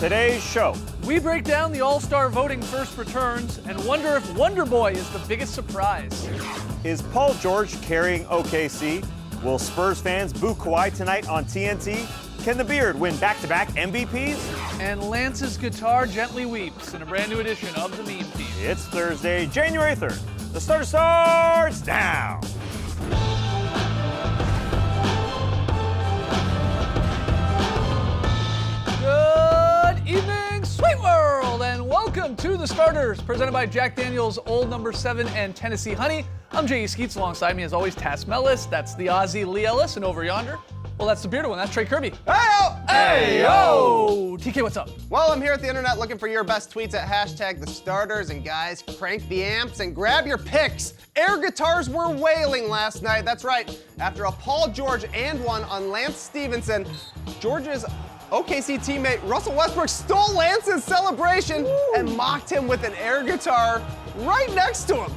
today's show. We break down the All-Star voting first returns and wonder if Wonder Boy is the biggest surprise. Is Paul George carrying OKC? Will Spurs fans boo Kawhi tonight on TNT? Can the Beard win back-to-back MVPs? And Lance's guitar gently weeps in a brand new edition of the Meme Team. It's Thursday, January 3rd. The starter starts now. Good evening, Sweet World, and welcome to The Starters, presented by Jack Daniel's Old No. 7 and Tennessee Honey. I'm J.E. Skeets, alongside me as always, Tass Mellis. That's the Aussie Lee Ellis, and over yonder, well, that's the bearded one. That's Trey Kirby. Hey-o! Hey-yo! TK, what's up? Well, I'm here at the internet looking for your best tweets at hashtag the starters. And guys, crank the amps and grab your picks. Air guitars were wailing last night. That's right. After a Paul George and one on Lance Stevenson, George's OKC teammate Russell Westbrook stole Lance's celebration and mocked him with an air guitar right next to him.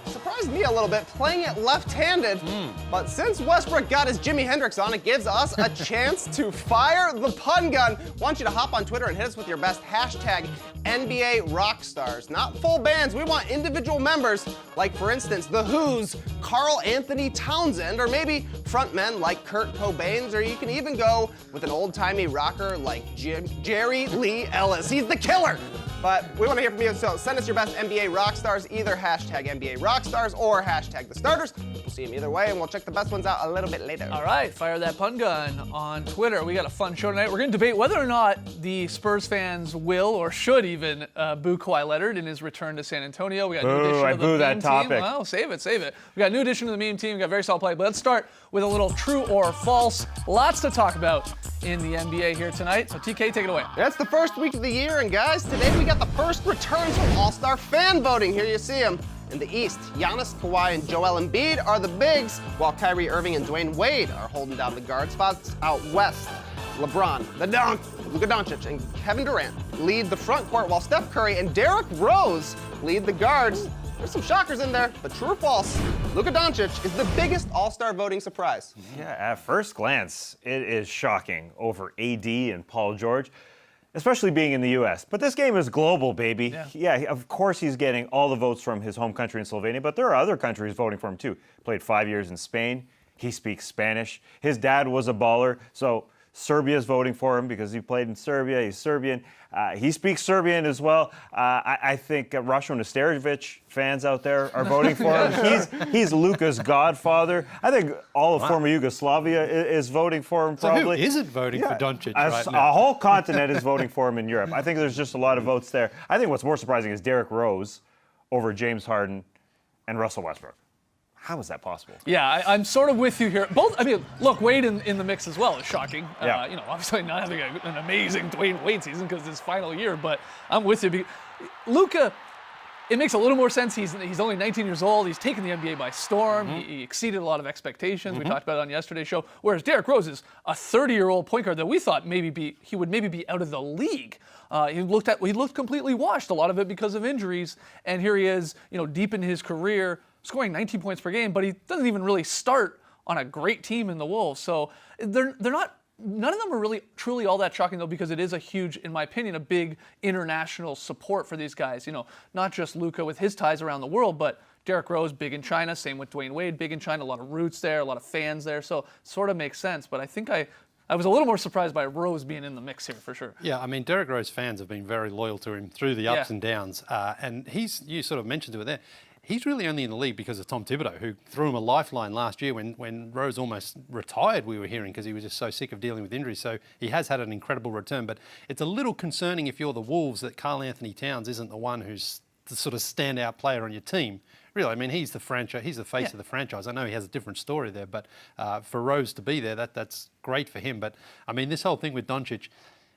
Surprised me a little bit, playing it left-handed, but since Westbrook got his Jimi Hendrix on, it gives us a chance to fire the pun gun. Want you to hop on Twitter and hit us with your best hashtag NBA Rockstars. Not full bands, we want individual members, like for instance, The Who's Carl Anthony Townsend, or maybe frontmen like Kurt Cobain's, or you can even go with an old-timey rocker like Jerry Lee Ellis. He's the killer! But we want to hear from you, so send us your best NBA Rockstars, either hashtag NBA Rockstars or hashtag the starters. We'll see them either way, and we'll check the best ones out a little bit later. All right, fire that pun gun on Twitter. We got a fun show tonight. We're going to debate whether or not the Spurs fans will or should even boo Kawhi Leonard in his return to San Antonio. We got a new edition of the boo that Meme topic. Team. Well, save it. We got a new edition of the Meme Team. We got very solid play. But let's start with a little true or false. Lots to talk about in the NBA here tonight. So TK, take it away. It's the first week of the year, and guys, today we got the first returns from All-Star fan voting. Here you see them. In the East, Giannis, Kawhi, and Joel Embiid are the bigs, while Kyrie Irving and Dwayne Wade are holding down the guard spots. Out west, LeBron, Luka Doncic, and Kevin Durant lead the front court, while Steph Curry and Derrick Rose lead the guards. There's some shockers in there, but true or false, Luka Doncic is the biggest All-Star voting surprise. Yeah, at first glance, it is shocking over AD and Paul George, especially being in the U.S. But this game is global, baby. Yeah, of course he's getting all the votes from his home country in Slovenia, but there are other countries voting for him too. Played 5 years in Spain. He speaks Spanish. His dad was a baller, so Serbia's voting for him because he played in Serbia. He's Serbian. He speaks Serbian as well. I think Rasho Nesterovic fans out there are voting for him. He's Luka's godfather. I think all of former Yugoslavia is voting for him probably. So who isn't voting for Doncic right now? A whole continent is voting for him in Europe. I think there's just a lot of votes there. I think what's more surprising is Derrick Rose over James Harden and Russell Westbrook. How is that possible? Yeah, I'm sort of with you here. Both, I mean, look, Wade in the mix as well is shocking. Yeah. Obviously not having an amazing Dwayne Wade season because it's his final year, but I'm with you. Luka, it makes a little more sense. He's only 19 years old. He's taken the NBA by storm. He exceeded a lot of expectations. We talked about it on yesterday's show. Whereas Derrick Rose is a 30-year-old point guard that we thought he would maybe be out of the league. He looked completely washed, a lot of it because of injuries. And here he is, deep in his career, scoring 19 points per game, but he doesn't even really start on a great team in the Wolves. So they're not. None of them are really truly all that shocking though, because it is a huge, in my opinion, a big international support for these guys. Not just Luka with his ties around the world, but Derrick Rose, big in China. Same with Dwayne Wade, big in China. A lot of roots there, a lot of fans there. So sort of makes sense. But I think I was a little more surprised by Rose being in the mix here for sure. Yeah, I mean, Derrick Rose fans have been very loyal to him through the ups and downs. And you sort of mentioned it there. He's really only in the league because of Tom Thibodeau, who threw him a lifeline last year when Rose almost retired, we were hearing, because he was just so sick of dealing with injuries. So he has had an incredible return. But it's a little concerning if you're the Wolves that Karl Anthony Towns isn't the one who's the sort of standout player on your team. Really, I mean, he's the franchise. He's the face of the franchise. I know he has a different story there, but for Rose to be there, that's great for him. But, I mean, this whole thing with Doncic,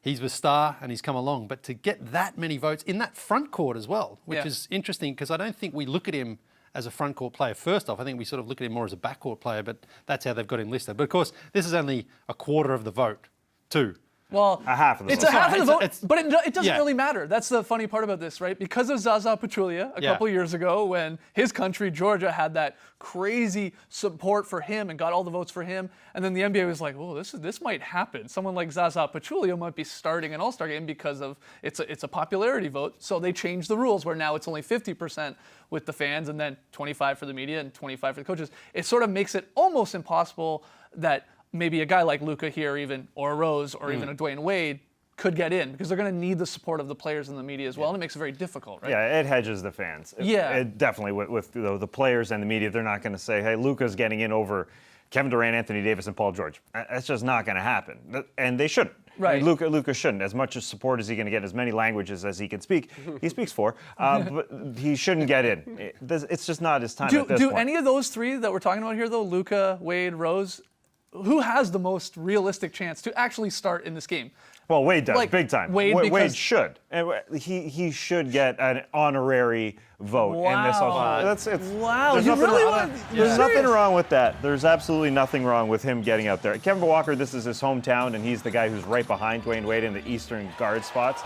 he's the star and he's come along. But to get that many votes in that front court as well, which is interesting because I don't think we look at him as a front court player first off. I think we sort of look at him more as a backcourt player, but that's how they've got him listed. But of course, this is only a quarter of the vote too. Well, a half of the it's vote. a half of the vote, It's- but it doesn't yeah. really matter. That's the funny part about this, right? Because of Zaza Pachulia a couple years ago, when his country, Georgia, had that crazy support for him and got all the votes for him, and then the NBA was like, "Oh, this might happen. Someone like Zaza Pachulia might be starting an All-Star game because of it's a popularity vote." So they changed the rules where now it's only 50% with the fans, and then 25 for the media and 25 for the coaches. It sort of makes it almost impossible that maybe a guy like Luka here, even or Rose, or even a Dwayne Wade could get in because they're going to need the support of the players and the media as well, and it makes it very difficult, right? Yeah, it hedges the fans. It definitely with the players and the media, they're not going to say, "Hey, Luka's getting in over Kevin Durant, Anthony Davis, and Paul George." That's just not going to happen, and they shouldn't. Right. I mean, Luka shouldn't. As much as support as he can get, as many languages as he can speak, he speaks 4. But he shouldn't get in. It's just not his time at this Do point. any of those three that we're talking about here, though, Luka, Wade, Rose, who has the most realistic chance to actually start in this game? Well, Wade does, Like, big time. Wade, Wade because- should. And he should get an honorary vote in this. Wow. Wow, There's you nothing really wrong- want? There's nothing wrong with that. There's absolutely nothing wrong with him getting out there. Kemba Walker, this is his hometown, and he's the guy who's right behind Dwayne Wade in the Eastern guard spots.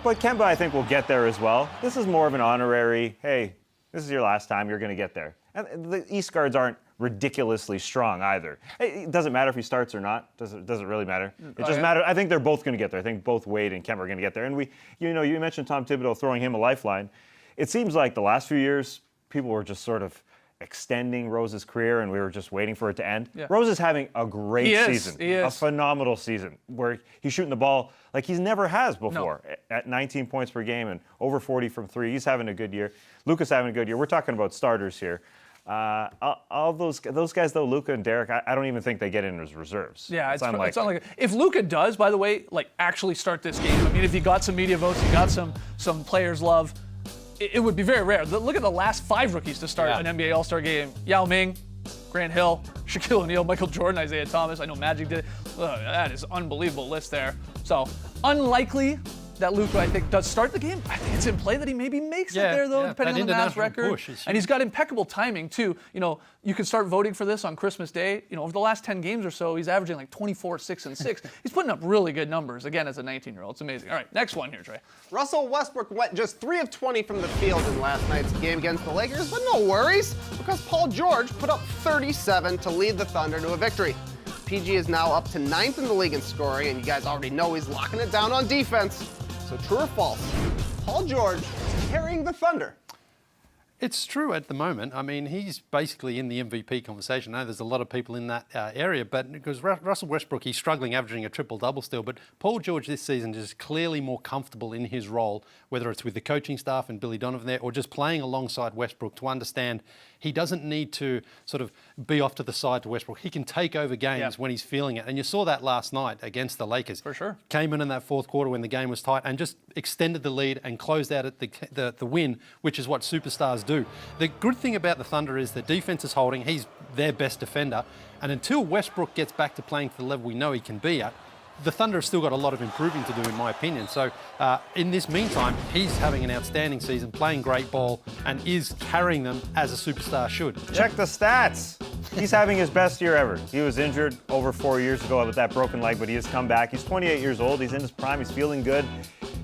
But Kemba, I think, will get there as well. This is more of an honorary, hey, this is your last time, you're going to get there. And the East guards aren't ridiculously strong either. It doesn't matter if he starts or not. Doesn't really matter. It just matters. I think they're both going to get there. I think both Wade and Kemba are going to get there. And you mentioned Tom Thibodeau throwing him a lifeline. It seems like the last few years, people were just sort of extending Rose's career, and we were just waiting for it to end. Yeah. Rose is having a great season, He is. a phenomenal season, where he's shooting the ball like he's never has before, at 19 points per game and over 40 from 3. He's having a good year. Luka's having a good year. We're talking about starters here. All those guys, though, Luka and Derek, I don't even think they get in as reserves. Yeah, it's unlikely. it's unlikely. If Luka does, by the way, like actually start this game, I mean, if he got some media votes, he got some players' love, it would be very rare. Look at the last 5 rookies to start an NBA All-Star game: Yao Ming, Grant Hill, Shaquille O'Neal, Michael Jordan, Isaiah Thomas. I know Magic did it. That is an unbelievable list there. So unlikely that Luka, I think, does start the game. I think it's in play that he maybe makes it there, though, depending on the Mavs record. And he's got impeccable timing, too. You know, you can start voting for this on Christmas Day. You know, over the last 10 games or so, he's averaging like 24, 6, and 6. He's putting up really good numbers, again, as a 19-year-old. It's amazing. All right, next one here, Trey. Russell Westbrook went just 3 of 20 from the field in last night's game against the Lakers, but no worries, because Paul George put up 37 to lead the Thunder to a victory. PG is now up to 9th in the league in scoring, and you guys already know he's locking it down on defense. So true or false, Paul George is carrying the Thunder? It's true at the moment. I mean, he's basically in the MVP conversation. I know there's a lot of people in that area, but because Russell Westbrook, he's struggling, averaging a triple-double still, but Paul George this season is clearly more comfortable in his role, whether it's with the coaching staff and Billy Donovan there, or just playing alongside Westbrook to understand he doesn't need to sort of be off to the side to Westbrook. He can take over games when he's feeling it. And you saw that last night against the Lakers. For sure. Came in that fourth quarter when the game was tight and just extended the lead and closed out at the win, which is what superstars do. The good thing about the Thunder is the defense is holding. He's their best defender. And until Westbrook gets back to playing to the level we know he can be at, the Thunder have still got a lot of improving to do, in my opinion. So in this meantime, he's having an outstanding season, playing great ball, and is carrying them as a superstar should. Check the stats. He's having his best year ever. He was injured over 4 years ago with that broken leg, but he has come back. He's 28 years old. He's in his prime. He's feeling good.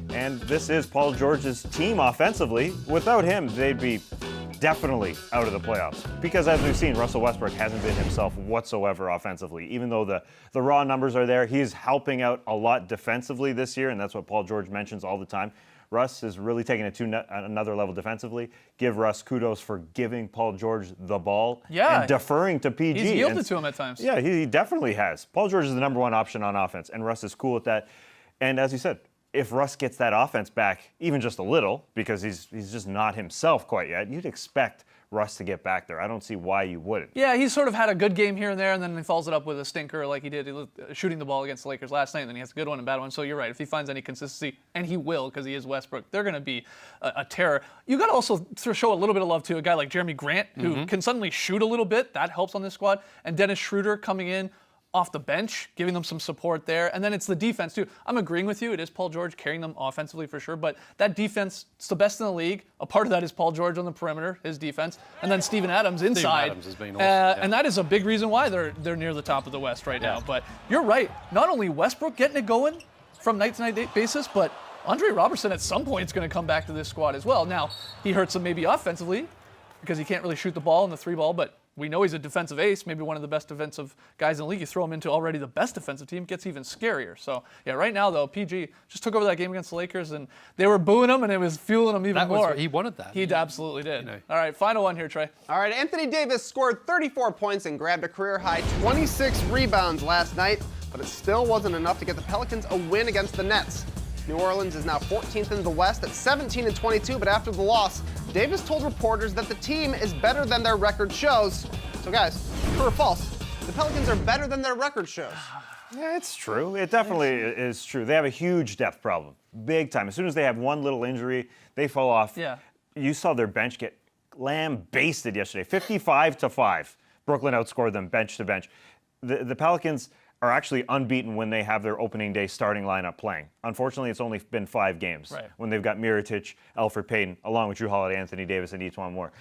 And this is Paul George's team offensively. Without him, they'd be definitely out of the playoffs. Because as we've seen, Russell Westbrook hasn't been himself whatsoever offensively. Even though the raw numbers are there, he's helping out a lot defensively this year, and that's what Paul George mentions all the time. Russ is really taking it to another level defensively. Give Russ kudos for giving Paul George the ball and deferring to PG. He's yielded to him at times. Yeah, he definitely has. Paul George is the number one option on offense, and Russ is cool with that. And as you said, if Russ gets that offense back even just a little, because he's just not himself quite yet, you'd expect Russ to get back there. I don't see why you wouldn't. Yeah, he's sort of had a good game here and there, and then he follows it up with a stinker like he did shooting the ball against the Lakers last night, and then he has a good one and a bad one. So you're right. If he finds any consistency, and he will because he is Westbrook, they're going to be a terror. You got to also show a little bit of love to a guy like Jeremy Grant, who can suddenly shoot a little bit. That helps on this squad. And Dennis Schroeder coming in. off the bench, giving them some support there. And then it's the defense, too. I'm agreeing with you. It is Paul George carrying them offensively for sure. But that defense, it's the best in the league. A part of that is Paul George on the perimeter, his defense. And then Steven Adams inside. Steven Adams has been awesome. And that is a big reason why they're near the top of the West right now. But you're right. Not only Westbrook getting it going from night-to-night basis, but Andre Robertson at some point is going to come back to this squad as well. Now, he hurts them maybe offensively because he can't really shoot the ball in the 3-ball, but we know he's a defensive ace, maybe one of the best defensive guys in the league. You throw him into already the best defensive team, it gets even scarier. So, yeah, right now, though, PG just took over that game against the Lakers, and they were booing him, and it was fueling him even more. He wanted that. He absolutely did. All right, final one here, Trey. All right, Anthony Davis scored 34 points and grabbed a career-high 26 rebounds last night, but it still wasn't enough to get the Pelicans a win against the Nets. New Orleans is now 14th in the West at 17-22, but after the loss, Davis told reporters that the team is better than their record shows. So guys, true or false? The Pelicans are better than their record shows. Yeah, it's true. It definitely is true. They have a huge depth problem, big time. As soon as they have one little injury, they fall off. Yeah. You saw their bench get lambasted yesterday, 55-5. Brooklyn outscored them bench to bench. The Pelicans are actually unbeaten when they have their opening day starting lineup playing. Unfortunately, it's only been 5 games when they've got Mirotic, Elfrid Payton, along with Drew Holiday, Anthony Davis, and Etuan Moore.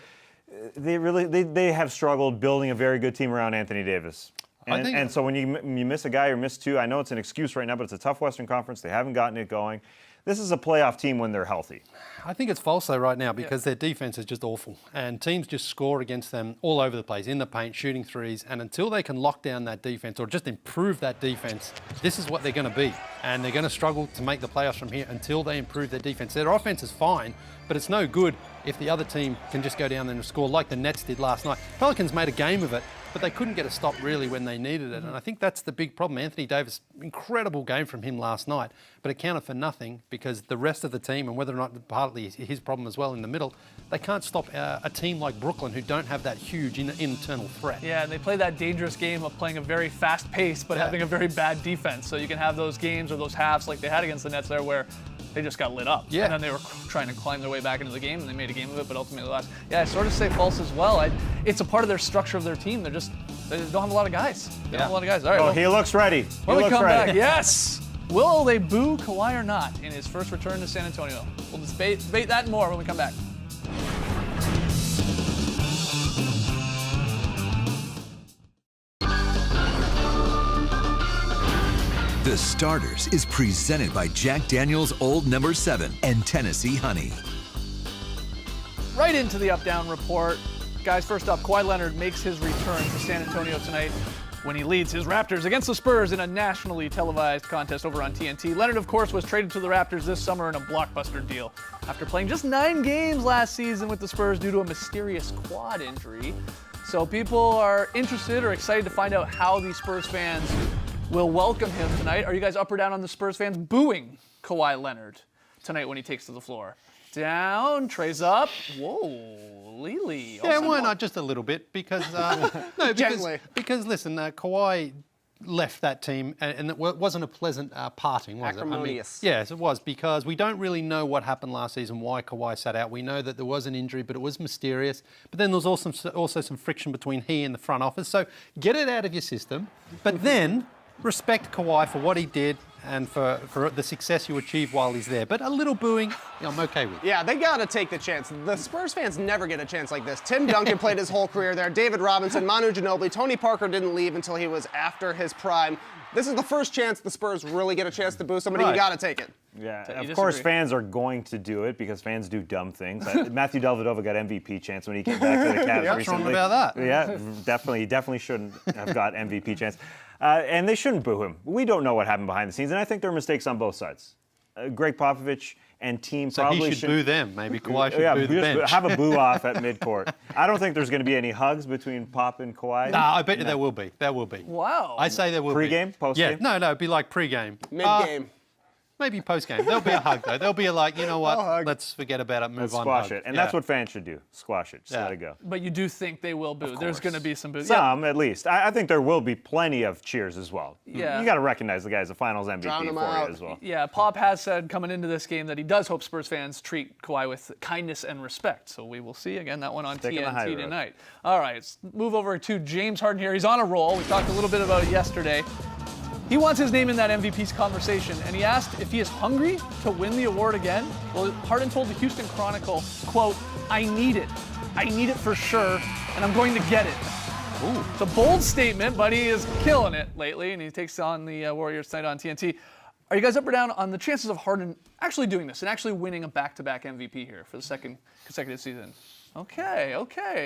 They have struggled building a very good team around Anthony Davis. And so when you miss a guy or miss 2, I know it's an excuse right now, but it's a tough Western Conference. They haven't gotten it going. This is a playoff team when they're healthy. I think it's false though right now because their defense is just awful and teams just score against them all over the place, in the paint, shooting threes, and until they can lock down that defense or just improve that defense, this is what they're going to be. And they're going to struggle to make the playoffs from here until they improve their defense. Their offense is fine, but it's no good if the other team can just go down there and score like the Nets did last night. Pelicans made a game of it, but they couldn't get a stop really when they needed it. And I think that's the big problem. Anthony Davis, incredible game from him last night, but it counted for nothing because the rest of the team, and whether or not partly his problem as well in the middle, they can't stop a team like Brooklyn who don't have that huge internal threat. Yeah, and they play that dangerous game of playing a very fast pace, but having a very bad defense. So you can have those games or those halves like they had against the Nets there where they just got lit up. Yeah. And then they were trying to climb their way back into the game, and they made a game of it, but ultimately lost. Yeah, I sort of say false as well. It's a part of their structure of their team. They don't have a lot of guys. They don't have a lot of guys. All right. Oh, he looks ready. When we come back, yes. Will they boo Kawhi or not in his first return to San Antonio? We'll debate that and more when we come back. The Starters is presented by Jack Daniel's Old No. 7 and Tennessee Honey. Right into the up-down report. Guys, first up, Kawhi Leonard makes his return to San Antonio tonight when he leads his Raptors against the Spurs in a nationally televised contest over on TNT. Leonard, of course, was traded to the Raptors this summer in a blockbuster deal after playing just 9 games last season with the Spurs due to a mysterious quad injury. So people are interested or excited to find out how the Spurs fans will welcome him tonight. Are you guys up or down on the Spurs fans booing Kawhi Leonard tonight when he takes to the floor? Down, Trey's up. Whoa, Lily. Yeah, why not just a little bit? Because because listen, Kawhi left that team, and it wasn't a pleasant parting, was Acrimonious. it? I mean, yes, it was, because we don't really know what happened last season, why Kawhi sat out. We know that there was an injury, but it was mysterious. But then there was also some friction between he and the front office. So get it out of your system, but then respect Kawhi for what he did and for the success you achieved while he's there. But a little booing, I'm okay with. Yeah, they got to take the chance. The Spurs fans never get a chance like this. Tim Duncan played his whole career there. David Robinson, Manu Ginobili, Tony Parker didn't leave until he was after his prime. This is the first chance the Spurs really get a chance to boo somebody. You got to take it. Yeah, of course fans are going to do it because fans do dumb things. Matthew Dellavedova got MVP chance when he came back to the Cavs recently. What's wrong about that? Yeah, definitely. He definitely shouldn't have got MVP chance. And they shouldn't boo him. We don't know what happened behind the scenes, and I think there are mistakes on both sides. Greg Popovich and team so probably he should boo them. Maybe Kawhi should boo the bench. Have a boo off at midcourt. I don't think there's going to be any hugs between Pop and Kawhi. No, I bet you there will be. There will be. Wow. I say there will Pre-game? be. Post-game? Yeah, no, it'd be like pre-game. Mid-game. Maybe post-game. There'll be a hug, though. There'll be a you know what, let's forget about it, move on. Squash hug. it. And that's what fans should do. Squash it. Just let it go. But you do think they will boo. There's going to be some boo. Some, at least. I think there will be plenty of cheers as well. Yeah. You got to recognize the guy's the finals MVP Drown for him you out. as well. Yeah, Pop has said coming into this game that he does hope Spurs fans treat Kawhi with kindness and respect. So we will see. Again, that one on Taking the high TNT road. tonight. All right, let's move over to James Harden here. He's on a roll. We talked a little bit about it yesterday. He wants his name in that MVP's conversation, and he asked if he is hungry to win the award again. Well, Harden told the Houston Chronicle, quote, "I need it. I need it for sure, and I'm going to get it." Ooh. It's a bold statement, but he is killing it lately, and he takes on the Warriors tonight on TNT. Are you guys up or down on the chances of Harden actually doing this and actually winning a back-to-back MVP here for the second consecutive season? Okay.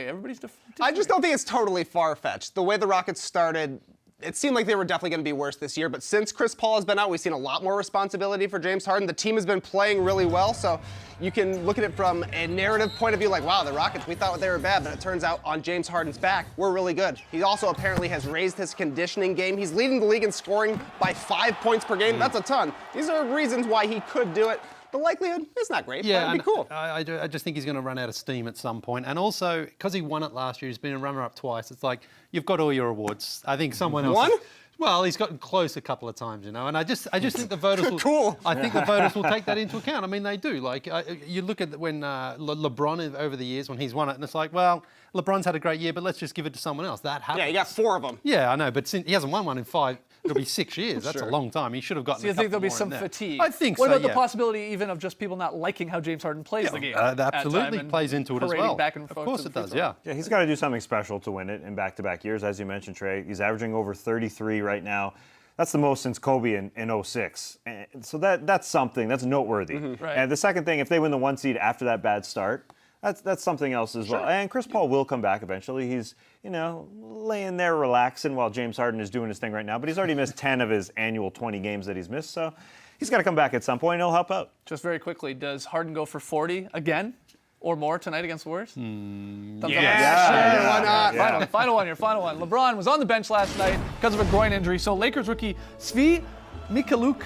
Everybody's I just don't think it's totally far-fetched. The way the Rockets started, it seemed like they were definitely going to be worse this year, but since Chris Paul has been out, we've seen a lot more responsibility for James Harden. The team has been playing really well, so you can look at it from a narrative point of view like, wow, the Rockets, we thought they were bad, but it turns out on James Harden's back, we're really good. He also apparently has raised his conditioning game. He's leading the league in scoring by 5 points per game. That's a ton. These are reasons why he could do it. The likelihood is not great, but it'd be cool. I just think he's going to run out of steam at some point. And also, because he won it last year, he's been a runner-up twice. It's like, you've got all your awards. I think someone else... Won? Well, he's gotten close a couple of times, and I just think the voters will... Cool. I think the voters will take that into account. I mean, they do. Like, you look at when LeBron over the years, when he's won it, and it's like, well, LeBron's had a great year, but let's just give it to someone else. That happens. Yeah, you got 4 of them. Yeah, I know, but since he hasn't won one in 5... It'll be 6 years. That's a long time. He should have gotten. So you a think couple there'll be more some in there. fatigue? I think what so. about the yeah. possibility even of just people not liking how James Harden plays the game? That absolutely plays into it as well. Back and of forth course to it the does. free throw. Yeah. Yeah, he's got to do something special to win it in back-to-back years. As you mentioned, Trey, he's averaging over 33 right now. That's the most since Kobe in 06. And so that's something. That's noteworthy. Right. And the second thing, if they win the 1 seed after that bad start, that's something else as well. And Chris Paul will come back eventually. He's, laying there relaxing while James Harden is doing his thing right now. But he's already missed 10 of his annual 20 games that he's missed. So he's got to come back at some point and he'll help out. Just very quickly, does Harden go for 40 again or more tonight against the Warriors? Thumbs up. Why not? Yeah. Final one here, final one. LeBron was on the bench last night because of a groin injury. So Lakers rookie Svi Mykhailiuk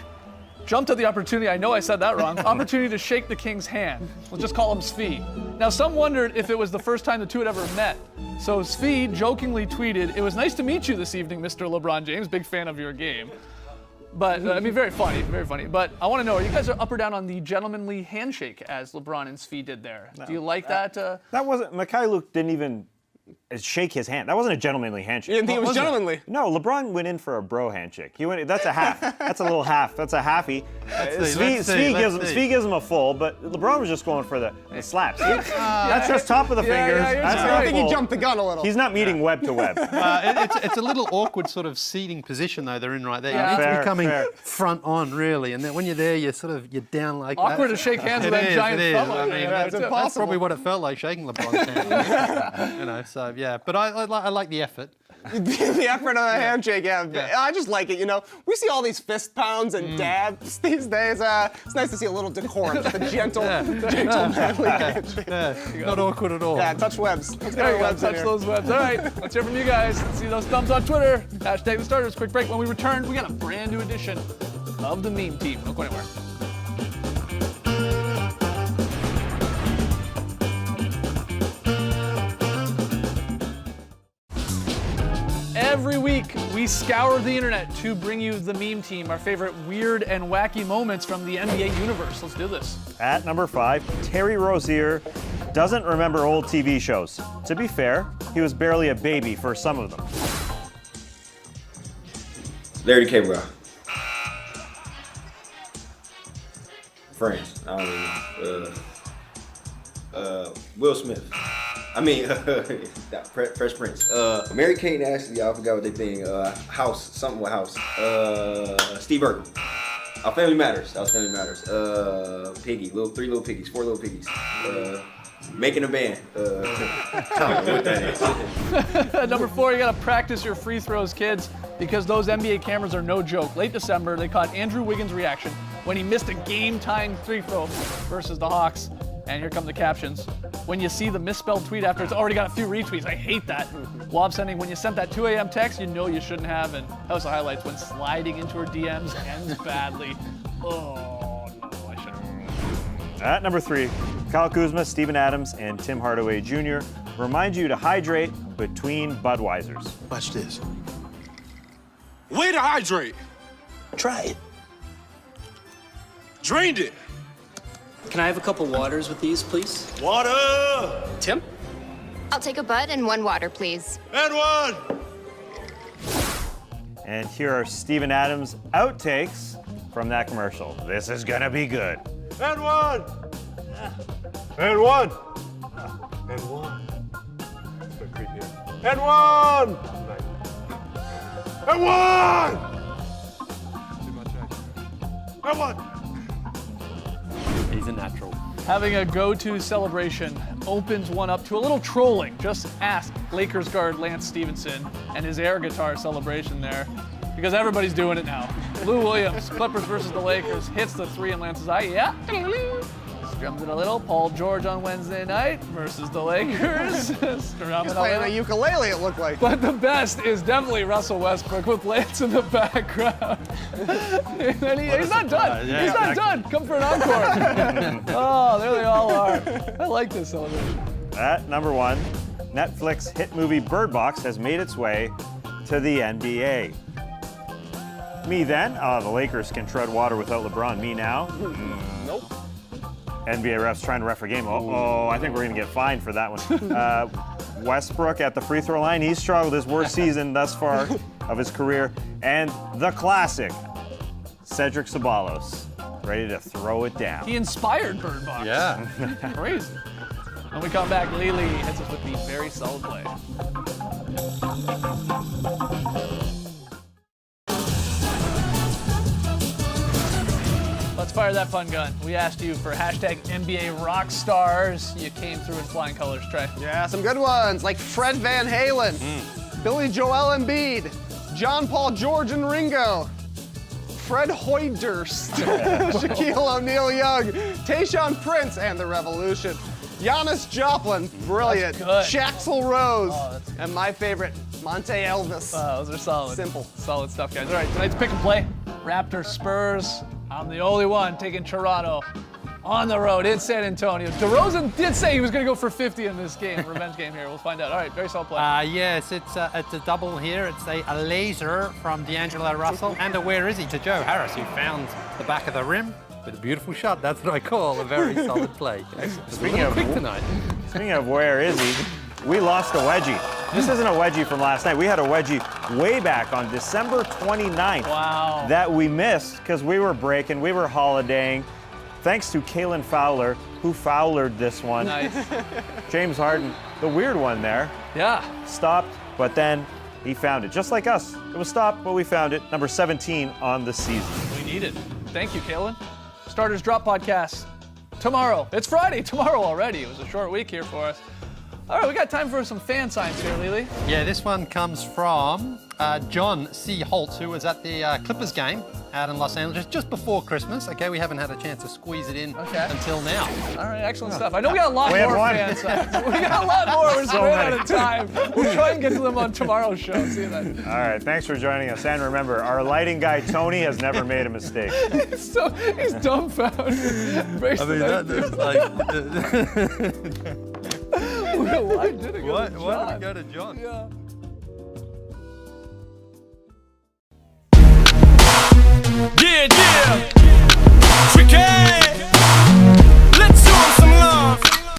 jumped at the opportunity, I know I said that wrong, opportunity to shake the King's hand. We'll just call him Svi. Now, some wondered if it was the first time the two had ever met. So Svi jokingly tweeted, "It was nice to meet you this evening, Mr. LeBron James. Big fan of your game." But, very funny, very funny. But I want to know, are you guys up or down on the gentlemanly handshake as LeBron and Svi did there? Do you like that? That wasn't, Mykhailiuk didn't even shake his hand. That wasn't a gentlemanly handshake. You didn't think it was gentlemanly? No, LeBron went in for a bro handshake. That's a half. That's a little half. That's a halfie. Svi gives him a full, but LeBron was just going for the slaps. That's just top of the fingers. you're That's right. not I think full. he jumped the gun a little. He's not meeting web to web. It's a little awkward sort of seating position though they're in right there. Yeah. You need to Fair, be coming fair. front on really, and then when you're there, you're down like Awkward that. to shake hands with It that is, giant it is. thumb. I mean, Yeah, it's that's impossible. probably what it felt like shaking LeBron's hand. So yeah, but I like the effort. The effort of a handshake, yeah. I just like it, We see all these fist pounds and dabs these days. It's nice to see a little decorum, just a gentle manly handshake. Not awkward at all. Yeah, touch webs. Let's get There our you go, webs in touch here. those webs. All right, let's hear from you guys. Let's see those thumbs on Twitter. Hashtag the starters. Quick break. When we return, we got a brand new edition of the meme team. Don't go anywhere. Every week, we scour the internet to bring you the meme team, our favorite weird and wacky moments from the NBA universe. Let's do this. At number 5, Terry Rozier doesn't remember old TV shows. To be fair, he was barely a baby for some of them. Larry the Cable Guy. Friends. I don't know. Will Smith. I mean, Fresh Prince. Mary Kate and Ashley, I forgot what they think. House, something with House. Steve Urkel. Family Matters. That was Family Matters. Piggy, 3 little piggies, 4 little piggies. Making a band. I don't know what that is. At number 4, you got to practice your free throws, kids, because those NBA cameras are no joke. Late December, they caught Andrew Wiggins' reaction when he missed a game-tying free throw versus the Hawks. And here come the captions. When you see the misspelled tweet after it's already got a few retweets, I hate that. Lob sending, when you sent that 2 a.m. text, you know you shouldn't have. And House of Highlights, when sliding into her DMs ends badly. Oh. At number 3, Kyle Kuzma, Steven Adams, and Tim Hardaway Jr. remind you to hydrate between Budweisers. Watch this. Way to hydrate. Try it. Drained it. Can I have a couple waters with these, please? Water. Tim? I'll take a Bud and 1 water, please. And 1. And here are Steven Adams' outtakes from that commercial. This is gonna be good. And 1. And 1. And 1. And 1. And 1. And 1. He's a natural. Having a go-to celebration opens one up to a little trolling. Just ask Lakers guard Lance Stevenson and his air guitar celebration there, because everybody's doing it now. Lou Williams, Clippers versus the Lakers, hits the 3 in Lance's eye. Yeah. Strums it a little. Paul George on Wednesday night versus the Lakers. Strumming He's a playing a little. ukulele, it looked like. But the best is definitely Russell Westbrook with Lance in the background. And then he's not done. Yeah, He's not done. Come for an encore. Oh, there they all are. I like this celebration. At number 1, Netflix hit movie Bird Box has made its way to the NBA. Me then? The Lakers can tread water without LeBron. Me now? Nope. NBA refs trying to ref a game. Oh, I think we're going to get fined for that one. Westbrook at the free throw line. He's struggled his worst season thus far of his career. And the classic, Cedric Ceballos, ready to throw it down. He inspired Bird Box. Yeah. Crazy. When we come back, Lily hits us with the very solid play. Let's fire that fun gun. We asked you for hashtag NBA rock stars. You came through in flying colors, Trey. Yeah, some good ones like Fred Van Halen, Billy Joel Embiid, John Paul George and Ringo, Fred Hoijdurst, Shaquille O'Neal Young, Tayshaun Prince and the Revolution, Giannis Joplin, brilliant, That's good. Shaxl Rose, Oh, and my favorite, Monte Elvis. Those are solid. Simple. Solid stuff, guys. All right, tonight's pick and play. Raptors, Spurs. I'm the only one taking Toronto on the road in San Antonio. DeRozan did say he was going to go for 50 in this game, revenge game here. We'll find out. All right, very solid play. Yes, it's a double here. It's a laser from D'Angelo Russell and a where is he to Joe Harris, who found the back of the rim with a beautiful shot. That's what I call a very solid play. Speaking of quick tonight. Speaking of where is he, we lost a wedgie. This isn't a wedgie from last night. We had a wedgie way back on December 29th. Wow. That we missed because we were breaking, we were holidaying. Thanks to Kalen Fowler, who fowlered this one. Nice. James Harden, the weird one there. Yeah. Stopped, but then he found it. Just like us. It was stopped, but we found it. Number 17 on the season. We need it. Thank you, Kalen. Starters Drop podcast tomorrow. It's Friday tomorrow already. It was a short week here for us. All right, we got time for some fan signs here, Lily. Yeah, this one comes from John C. Holtz, who was at the Clippers game out in Los Angeles just before Christmas. Okay, we haven't had a chance to squeeze it in until now. All right, excellent stuff. I know we got a lot We have more one. fan signs. We got a lot more. We're So running many. out of time. We'll try and get to them on tomorrow's show. See you then. All right, thanks for joining us. And remember, our lighting guy, Tony, has never made a mistake. So he's dumbfounded. Breaks the night. like. Why did it go to Why did John? we go to John? Yeah.